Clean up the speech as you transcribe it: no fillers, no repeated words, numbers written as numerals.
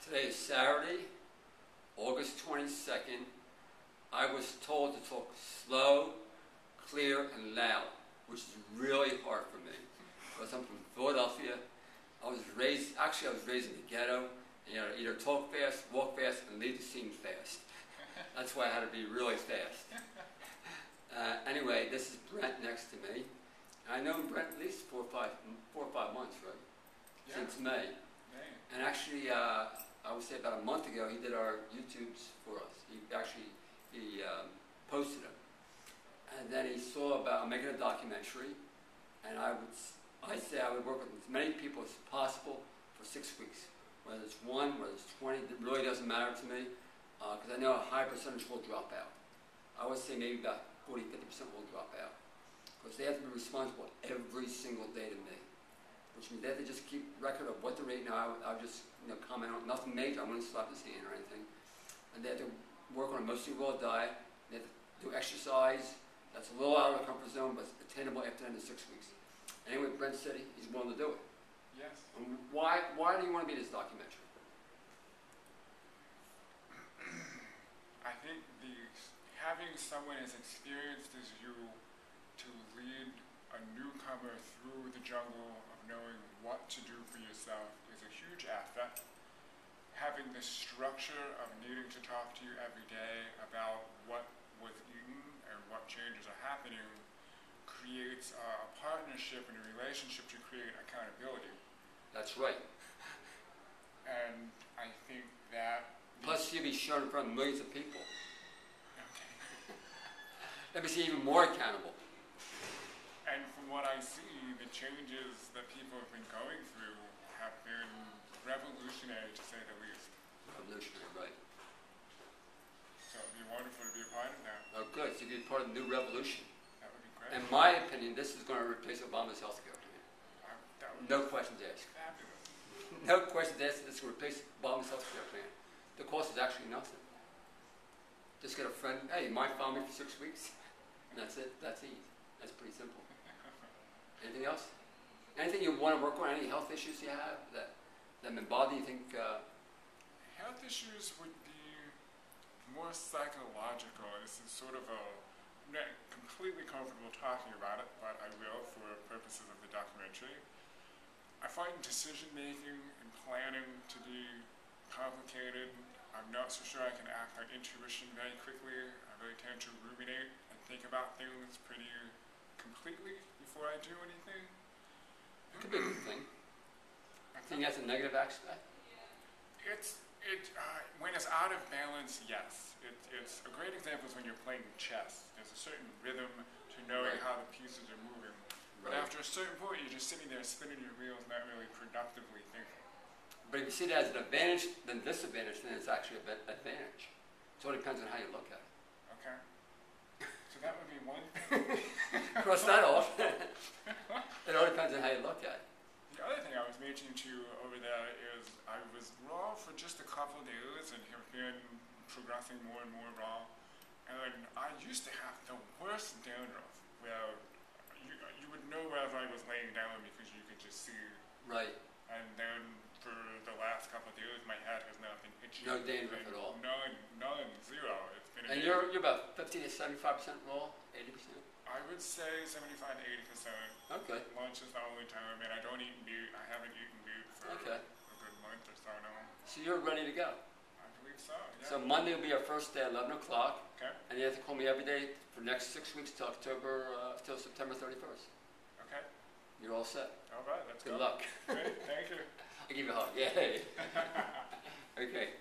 Today is Saturday, August 22nd. I was told to talk slow, clear, and loud, which is really hard for me. Because I'm from Philadelphia. I was raised in the ghetto. You know, either talk fast, walk fast, and leave the scene fast. That's why I had to be really fast. Anyway, this is Brent next to me. I know Brent at least 4 or 5 months, right? Yeah. Since May. And actually, I would say about a month ago, he did our YouTubes for us. He posted them. And then he saw about making a documentary, and I say I would work with as many people as possible for 6 weeks. Whether it's 1, whether it's 20, it really doesn't matter to me, because I know a high percentage will drop out. I would say maybe about 40–50% will drop out, because they have to be responsible every single day to me, which means they have to just keep record of what they're eating. I'll just comment on nothing major. I wouldn't slap his hand or anything. And they have to work on a mostly raw diet. They have to do exercise. That's a little out of the comfort zone, but it's attainable after the end of 6 weeks. Anyway, Brent said he's willing to do it. Yes. And why do you want to be in this documentary? I think having someone as experienced as you to lead a newcomer through the jungle of knowing what to do for yourself is a huge asset. Having the structure of needing to talk to you every day about what was eaten and what changes are happening creates a partnership and a relationship to create accountability. That's right. And I think that... Plus you'll be shown in front of millions of people. Okay. That makes you even more accountable. And from what I see, the changes that people have been going through have been revolutionary, to say the least. Revolutionary, right. So it'd be wonderful to be a part of that. Oh, good. So you'd be part of the new revolution. That would be great. In my opinion, this is going to replace Obama's health care plan. No questions asked. Fabulous. No questions asked. This will replace Obama's health care plan. The cost is actually nothing. Just get a friend. Hey, you might follow me for 6 weeks? And that's it. That's easy. That's pretty simple. Anything else? Anything you want to work on? Any health issues you have that have been bothering you? Think? Health issues would be more psychological. This is sort of I'm not completely comfortable talking about it, but I will for purposes of the documentary. I find decision making and planning to be complicated. I'm not so sure I can act on intuition very quickly. I really tend to ruminate and think about things pretty completely before I do anything. It could be a good thing. I think that's a negative aspect. When it's out of balance, yes. It's a great example is when you're playing chess. There's a certain rhythm to knowing how the pieces are moving. But after a certain point, you're just sitting there spinning your wheels, not really productively thinking. But if you see that as an advantage, then disadvantage, then it's actually an advantage. So it depends on how you look at it. Okay. So that would be one thing. Cross that off. It all depends on how you look at it. The other thing I was mentioning to you over there is I was raw for just a couple of days and have been progressing more and more raw. And I used to have the worst dandruff where you would know wherever I was laying down because you could just see. Right. And then for the last couple of days, my head has not been itchy. No dandruff at all. None, zero. It's been. And you're about 50 to 75% raw, 80%. I would say 75 to 80%. Okay. Lunch is the only time. I mean, I don't eat meat. I haven't eaten meat for a good month or so now. So you're ready to go. I believe so. Yeah. So Monday will be our first day at 11 o'clock. Okay. And you have to call me every day for the next 6 weeks till September 31st. Okay. You're all set. All right. Let's go. Good luck. Great. Thank you. I'll give you a hug. Yay. Okay.